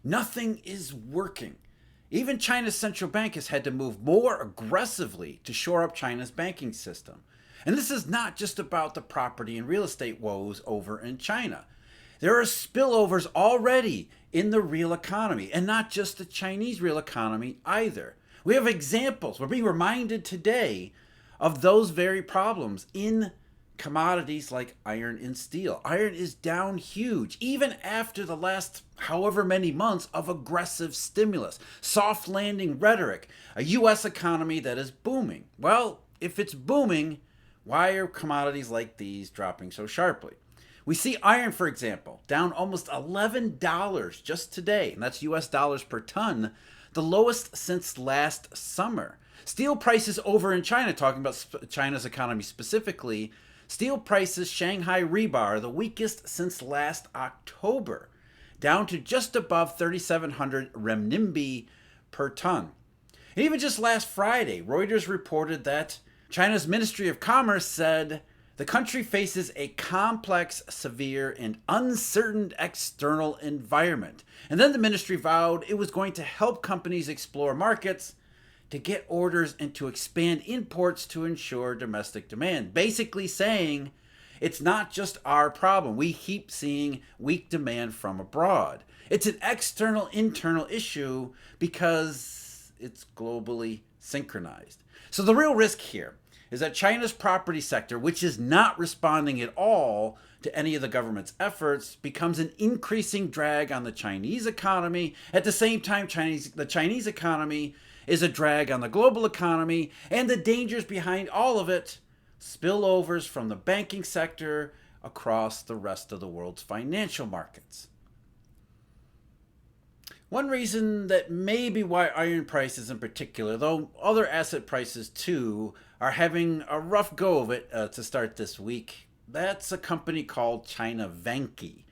Nothing is working. Even China's central bank has had to move more aggressively to shore up China's banking system. And this is not just about the property and real estate woes over in China. There are spillovers already in the real economy, and not just the Chinese real economy either. We have examples. We're being reminded today of those very problems in commodities like iron and steel. Iron is down huge, even after the last however many months of aggressive stimulus, soft landing rhetoric, a U.S. economy that is booming. Well, if it's booming, why are commodities like these dropping so sharply? We see iron, for example, down almost $11 just today, and that's US dollars per ton, the lowest since last summer. Steel prices over in China, talking about China's economy specifically, steel prices, Shanghai rebar, the weakest since last October, down to just above 3,700 renminbi per ton. And even just last Friday, Reuters reported that China's Ministry of Commerce said the country faces a complex, severe, and uncertain external environment. And then the ministry vowed it was going to help companies explore markets to get orders and to expand imports to ensure domestic demand. Basically saying, it's not just our problem. We keep seeing weak demand from abroad. It's an external, internal issue because it's globally synchronized. So the real risk here is that China's property sector, which is not responding at all to any of the government's efforts, becomes an increasing drag on the Chinese economy. At the same time, the Chinese economy is a drag on the global economy, and the dangers behind all of it, spillovers from the banking sector across the rest of the world's financial markets. One reason that may be why iron prices in particular, though other asset prices too, are having a rough go of it to start this week, that's a company called China Vanke.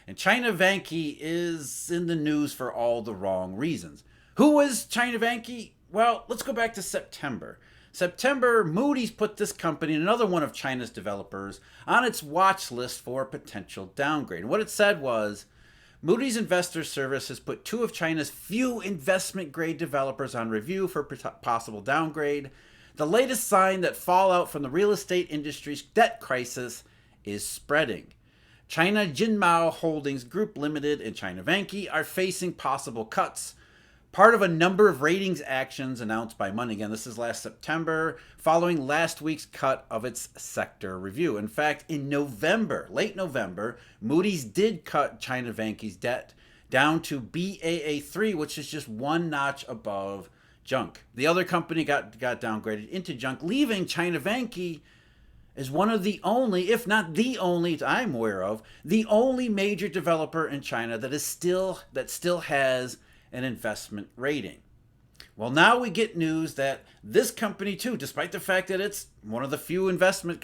And China Vanke is in the news for all the wrong reasons. Who is China Vanke? Well, let's go back to September. Moody's put this company, another one of China's developers, on its watch list for a potential downgrade. And what it said was, Moody's Investor Service has put two of China's few investment-grade developers on review for possible downgrade. The latest sign that fallout from the real estate industry's debt crisis is spreading. China Jinmao Holdings Group Limited and China Vanke are facing possible cuts, part of a number of ratings actions announced by Moody. Again, this is last September, following last week's cut of its sector review. In fact, in November, late November, Moody's did cut China Vanke's debt down to Baa3, which is just one notch above junk. The other company got downgraded into junk, leaving China Vanke as one of the only, if not the only, I'm aware of, the only major developer in China that still has an investment rating. Well, now we get news that this company too, despite the fact that it's one of the few investment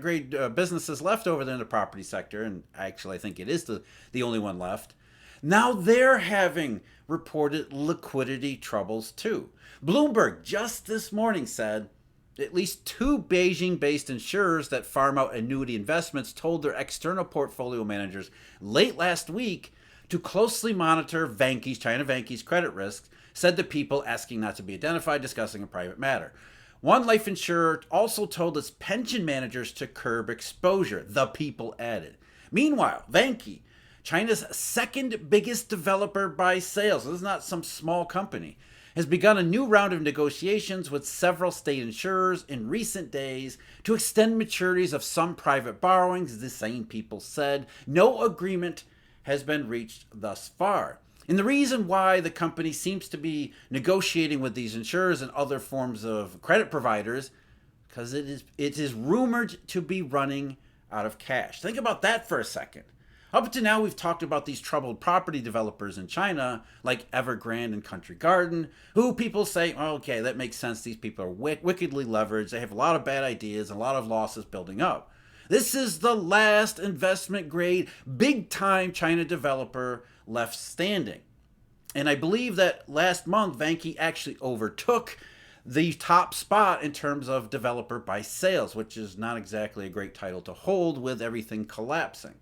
grade businesses left over there in the property sector, and actually I think it is the only one left, now they're having reported liquidity troubles too. Bloomberg just this morning said at least two Beijing-based insurers that farm out annuity investments told their external portfolio managers late last week to closely monitor China Vanke's credit risks, said the people asking not to be identified, discussing a private matter. One life insurer also told its pension managers to curb exposure, the people added. Meanwhile, Vanke, China's second biggest developer by sales, this is not some small company, has begun a new round of negotiations with several state insurers in recent days to extend maturities of some private borrowings, the same people said. No agreement has been reached thus far. And the reason why the company seems to be negotiating with these insurers and other forms of credit providers, because it is rumored to be running out of cash. Think about that for a second. Up to now, we've talked about these troubled property developers in China, like Evergrande and Country Garden, who people say, oh, okay, that makes sense. These people are wickedly leveraged. They have a lot of bad ideas and a lot of losses building up. This is the last investment grade, big time China developer left standing. And I believe that last month, Vanke actually overtook the top spot in terms of developer by sales, which is not exactly a great title to hold with everything collapsing.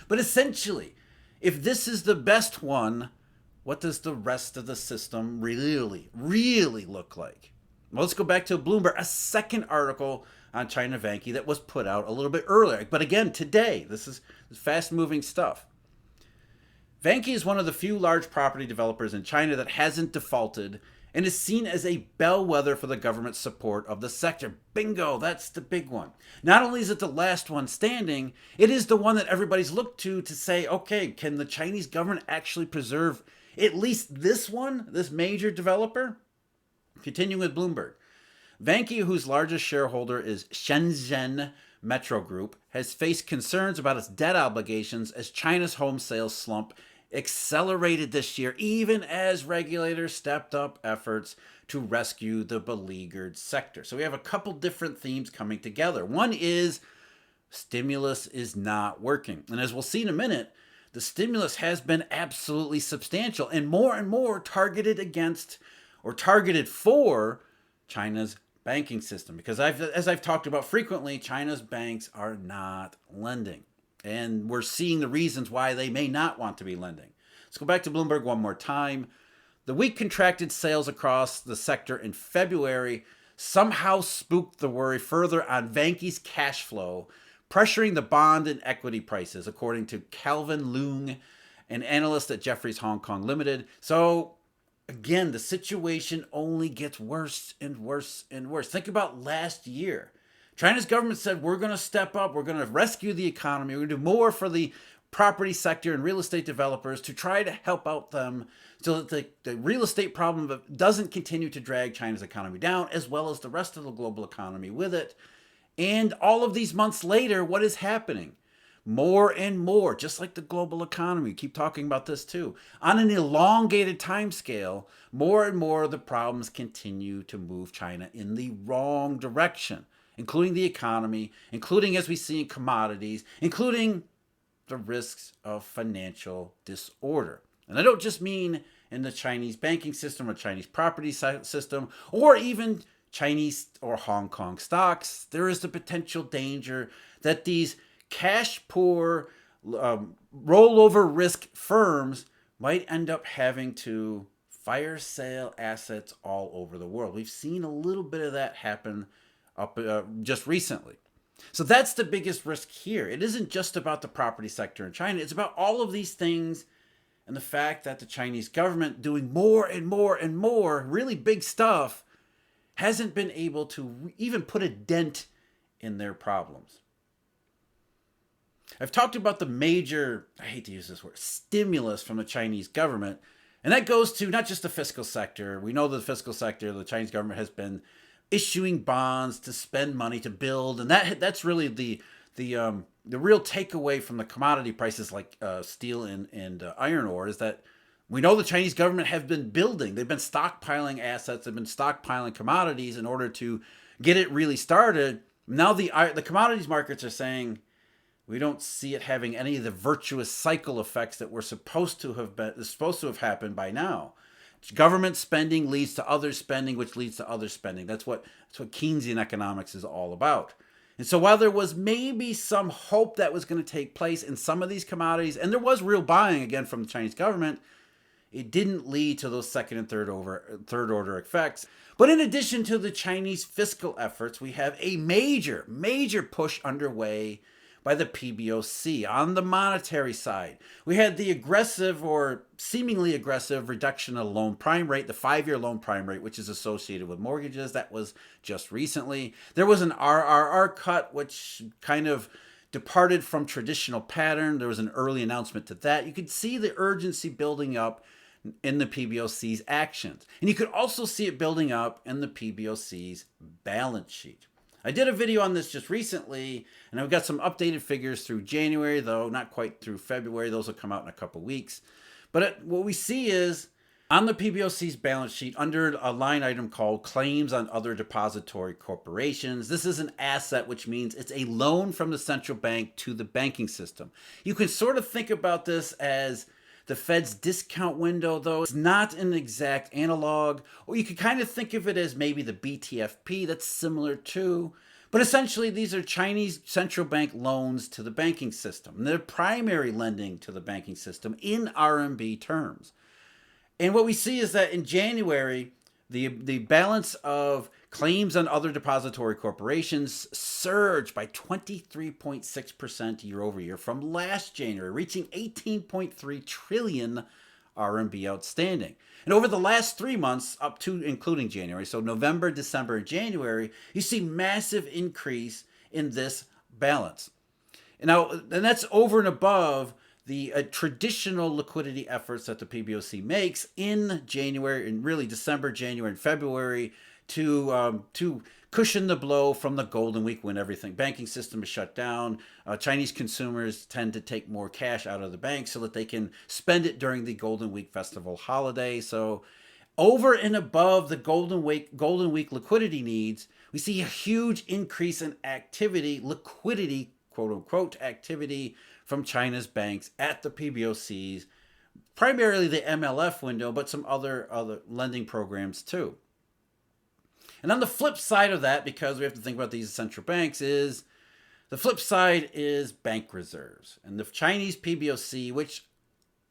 But essentially, if this is the best one, what does the rest of the system really look like? Well, let's go back to Bloomberg, a second article on China Vanke that was put out a little bit earlier. But again, today, this is fast moving stuff. Vanke is one of the few large property developers in China that hasn't defaulted and is seen as a bellwether for the government's support of the sector. Bingo, that's the big one. Not only is it the last one standing, it is the one that everybody's looked to say, okay, can the Chinese government actually preserve at least this one, this major developer? Continuing with Bloomberg. Vanke, whose largest shareholder is Shenzhen Metro Group, has faced concerns about its debt obligations as China's home sales slump accelerated this year, even as regulators stepped up efforts to rescue the beleaguered sector. So we have a couple different themes coming together. One is stimulus is not working. And as we'll see in a minute, the stimulus has been absolutely substantial and more targeted against or targeted for China's banking system. Because as I've talked about frequently, China's banks are not lending. And we're seeing the reasons why they may not want to be lending. Let's go back to Bloomberg one more time. The weak contracted sales across the sector in February somehow spooked the worry further on Vanke's cash flow, pressuring the bond and equity prices, according to Calvin Leung, an analyst at Jefferies Hong Kong Limited. So again, the situation only gets worse and worse and worse. Think about last year. China's government said, we're going to step up, we're going to rescue the economy, we're going to do more for the property sector and real estate developers to try to help out them so that the real estate problem doesn't continue to drag China's economy down, as well as the rest of the global economy with it. And all of these months later, what is happening? More and more, just like the global economy, we keep talking about this too, on an elongated time scale, more and more of the problems continue to move China in the wrong direction, including the economy, including, as we see in commodities, including the risks of financial disorder. And I don't just mean in the Chinese banking system or Chinese property system, or even Chinese or Hong Kong stocks. There is the potential danger that these cash poor, rollover risk firms might end up having to fire sale assets all over the world. We've seen a little bit of that happen just recently. So that's the biggest risk here. It isn't just about the property sector in China. It's about all of these things and the fact that the Chinese government, doing more and more really big stuff, hasn't been able to even put a dent in their problems. I've talked about the major, I hate to use this word, stimulus from the Chinese government. And that goes to not just the fiscal sector. We know the fiscal sector, the Chinese government has been issuing bonds to spend money to build. And that's really the real takeaway from the commodity prices like steel and iron ore is that we know the Chinese government have been building. They've been stockpiling assets. They've been stockpiling commodities in order to get it really started. Now the commodities markets are saying, we don't see it having any of the virtuous cycle effects that were supposed to have happened by now. Government spending leads to other spending, which leads to other spending. That's what Keynesian economics is all about. And so while there was maybe some hope that was going to take place in some of these commodities, and there was real buying again from the Chinese government, it didn't lead to those second and third order effects. But in addition to the Chinese fiscal efforts, we have a major push underway by the PBOC on the monetary side. We had the aggressive or seemingly aggressive reduction of loan prime rate, the 5-year loan prime rate, which is associated with mortgages. That was just recently. There was an RRR cut, which kind of departed from traditional pattern. There was an early announcement to that. You could see the urgency building up in the PBOC's actions. And you could also see it building up in the PBOC's balance sheet. I did a video on this just recently, and I've got some updated figures through January, though not quite through February. Those will come out in a couple weeks. But what we see is on the PBOC's balance sheet, under a line item called Claims on Other Depository Corporations, this is an asset, which means it's a loan from the central bank to the banking system. You can sort of think about this as the Fed's discount window, though it's not an exact analog, or you could kind of think of it as maybe the BTFP, that's similar too. But essentially, these are Chinese central bank loans to the banking system. And they're primary lending to the banking system in RMB terms. And what we see is that in January, the balance of claims on other depository corporations surged by 23.6% year over year from last January, reaching 18.3 trillion RMB outstanding. And over the last 3 months, up to including January, so November, December, and January, you see massive increase in this balance. And that's over and above the traditional liquidity efforts that the PBOC makes in January and really December, January, and February to cushion the blow from the Golden Week when everything banking system is shut down. Chinese consumers tend to take more cash out of the bank so that they can spend it during the Golden Week festival holiday. So over and above the Golden Week liquidity needs, we see a huge increase in activity, liquidity, quote unquote, activity from China's banks at the PBOCs, primarily the MLF window, but some other lending programs too. And on the flip side of that, because we have to think about these central banks, is the flip side is bank reserves. And the Chinese PBOC, which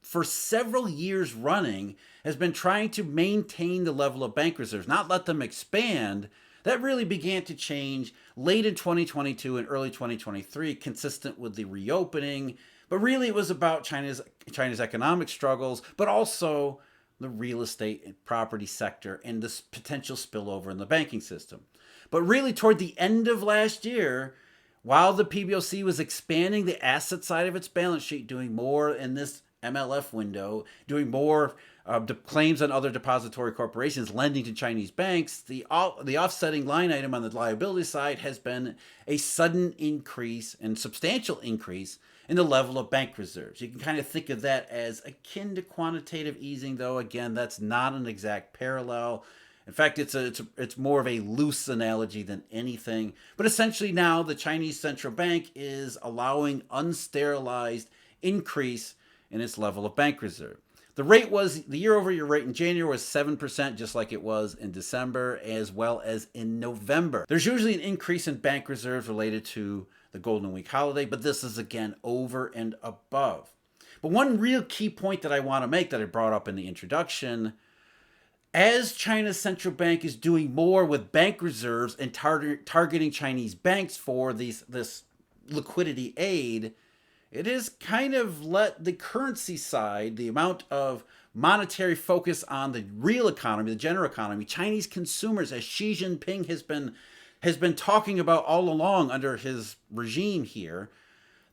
for several years running has been trying to maintain the level of bank reserves, not let them expand, that really began to change late in 2022 and early 2023, consistent with the reopening. But really, it was about China's economic struggles, but also the real estate and property sector and this potential spillover in the banking system. But really, toward the end of last year, while the PBOC was expanding the asset side of its balance sheet, doing more in this MLF window, doing more claims on other depository corporations, lending to Chinese banks, the offsetting line item on the liability side has been a sudden increase and substantial increase in the level of bank reserves. You can kind of think of that as akin to quantitative easing, though again, that's not an exact parallel. In fact, it's more of a loose analogy than anything. But essentially now the Chinese central bank is allowing unsterilized increase in its level of bank reserve. The year-over-year rate in January was 7%, just like it was in December, as well as in November. There's usually an increase in bank reserves related to the Golden Week holiday, but this is, again, over and above. But one real key point that I want to make that I brought up in the introduction, as China's central bank is doing more with bank reserves and targeting Chinese banks for this liquidity aid, it is kind of let the currency side, the amount of monetary focus on the real economy, the general economy, Chinese consumers, as Xi Jinping has been talking about all along under his regime here,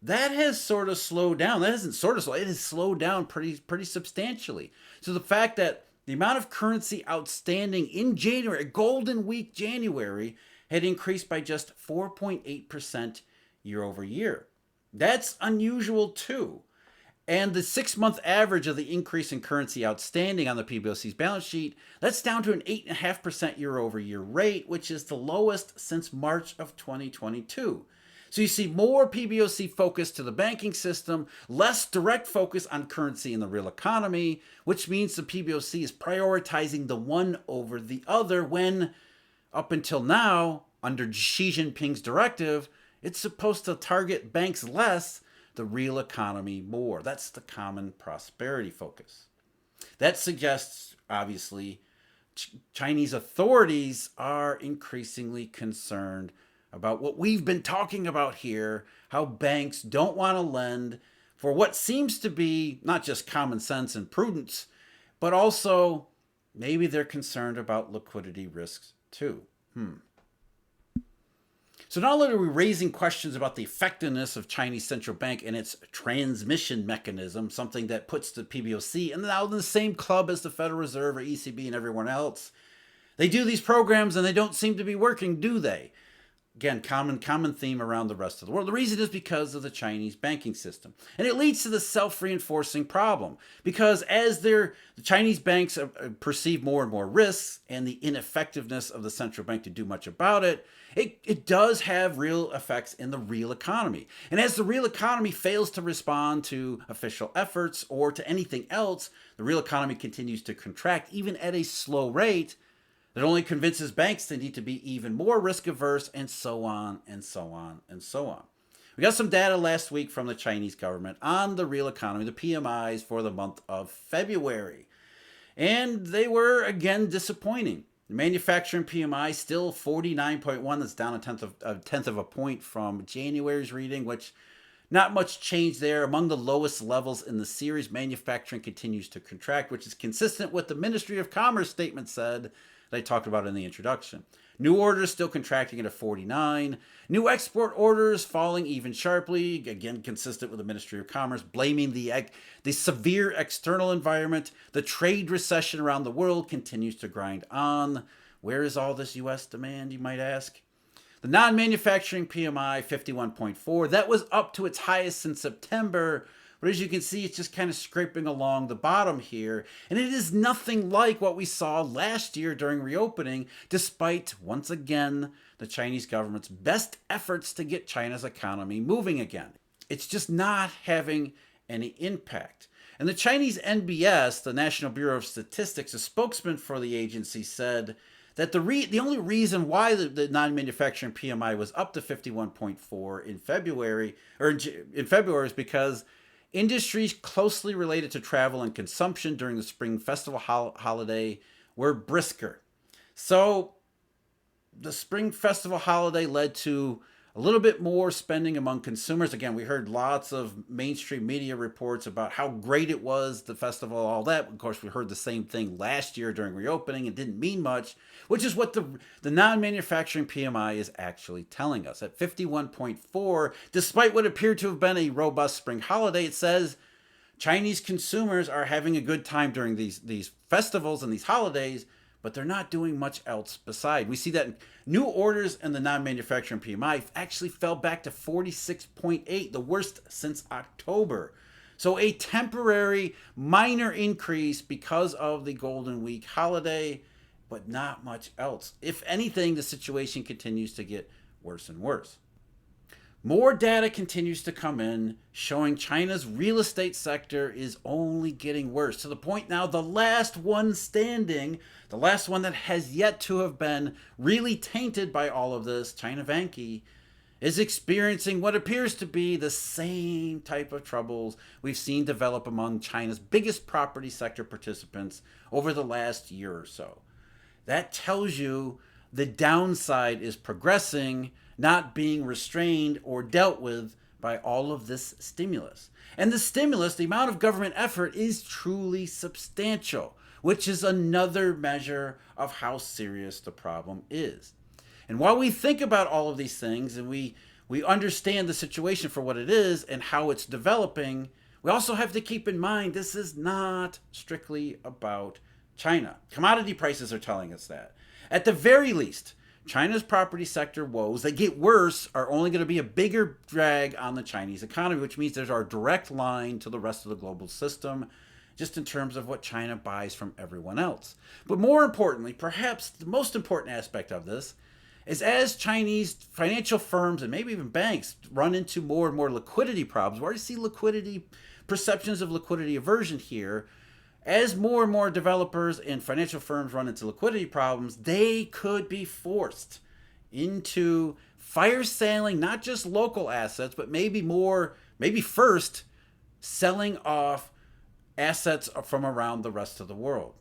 that has sort of slowed down. That hasn't sort of slowed, it has slowed down pretty substantially. So the fact that the amount of currency outstanding in January, Golden Week January, had increased by just 4.8% year over year. That's unusual too. And the 6-month average of the increase in currency outstanding on the PBOC's balance sheet, that's down to an 8.5% year over year rate, which is the lowest since March of 2022. So you see more PBOC focus to the banking system, less direct focus on currency in the real economy, which means the PBOC is prioritizing the one over the other when, up until now, under Xi Jinping's directive, it's supposed to target banks less, the real economy more. That's the common prosperity focus. That suggests, obviously, Chinese authorities are increasingly concerned about what we've been talking about here, how banks don't want to lend for what seems to be not just common sense and prudence, but also maybe they're concerned about liquidity risks too. So not only are we raising questions about the effectiveness of Chinese central bank and its transmission mechanism, something that puts the PBOC and now in the same club as the Federal Reserve or ECB and everyone else. They do these programs and they don't seem to be working, do they? Again, common theme around the rest of the world. The reason is because of the Chinese banking system. And it leads to the self-reinforcing problem. Because as the Chinese banks perceive more and more risks and the ineffectiveness of the central bank to do much about it, it does have real effects in the real economy. And as the real economy fails to respond to official efforts or to anything else, the real economy continues to contract, even at a slow rate, that only convinces banks to need to be even more risk averse, and so on, and so on, and so on. We got some data last week from the Chinese government on the real economy, the PMIs for the month of February. And they were again disappointing. The manufacturing PMI still 49.1. That's down a tenth of a point from January's reading, which not much change there. Among the lowest levels in the series, manufacturing continues to contract, which is consistent with the Ministry of Commerce statement said that I talked about in the introduction. New orders still contracting at a 49. New export orders falling even sharply, again consistent with the Ministry of Commerce, blaming the severe external environment. The trade recession around the world continues to grind on. Where is all this U.S. demand, you might ask? The non-manufacturing PMI, 51.4, that was up to its highest since September. But as you can see, it's just kind of scraping along the bottom here. And it is nothing like what we saw last year during reopening, despite, once again, the Chinese government's best efforts to get China's economy moving again. It's just not having any impact. And the Chinese NBS, the National Bureau of Statistics, a spokesman for the agency, said that the only reason why the non-manufacturing PMI was up to 51.4 in February is because industries closely related to travel and consumption during the Spring Festival holiday were brisker. So the Spring Festival holiday led to a little bit more spending among consumers. Again, we heard lots of mainstream media reports about how great it was, the festival, all that. Of course, we heard the same thing last year during reopening. It didn't mean much, which is what the non-manufacturing PMI is actually telling us. At 51.4, despite what appeared to have been a robust spring holiday, it says Chinese consumers are having a good time during these festivals and these holidays, but they're not doing much else beside. We see that new orders in the non-manufacturing PMI actually fell back to 46.8, the worst since October. So a temporary minor increase because of the Golden Week holiday, but not much else. If anything, the situation continues to get worse and worse. More data continues to come in showing China's real estate sector is only getting worse, to the point now the last one standing, the last one that has yet to have been really tainted by all of this, China Vanke, is experiencing what appears to be the same type of troubles we've seen develop among China's biggest property sector participants over the last year or so. That tells you the downside is progressing, not being restrained or dealt with by all of this stimulus. And the stimulus, the amount of government effort, is truly substantial, which is another measure of how serious the problem is. And while we think about all of these things and we understand the situation for what it is and how it's developing, we also have to keep in mind this is not strictly about China. Commodity prices are telling us that. At the very least, China's property sector woes that get worse are only going to be a bigger drag on the Chinese economy, which means there's our direct line to the rest of the global system, just in terms of what China buys from everyone else. But more importantly, perhaps the most important aspect of this is as Chinese financial firms and maybe even banks run into more and more liquidity problems, we already see perceptions of liquidity aversion here. As more and more developers and financial firms run into liquidity problems, they could be forced into fire selling not just local assets, but maybe first selling off assets from around the rest of the world.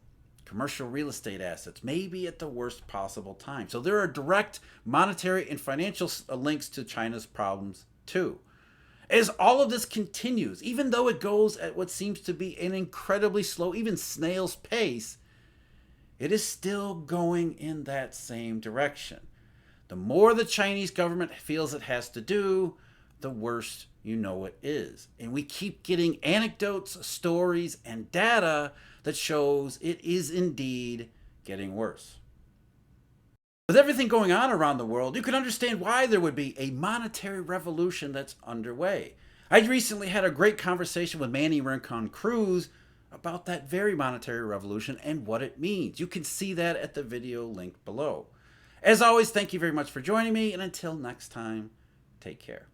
Commercial real estate assets, maybe at the worst possible time. So there are direct monetary and financial links to China's problems too. As all of this continues, even though it goes at what seems to be an incredibly slow, even snail's pace, it is still going in that same direction. The more the Chinese government feels it has to do, the worse you know it is. And we keep getting anecdotes, stories, and data that shows it is indeed getting worse. With everything going on around the world, you can understand why there would be a monetary revolution that's underway. I recently had a great conversation with Manny Rincon-Cruz about that very monetary revolution and what it means. You can see that at the video linked below. As always, thank you very much for joining me, and until next time, take care.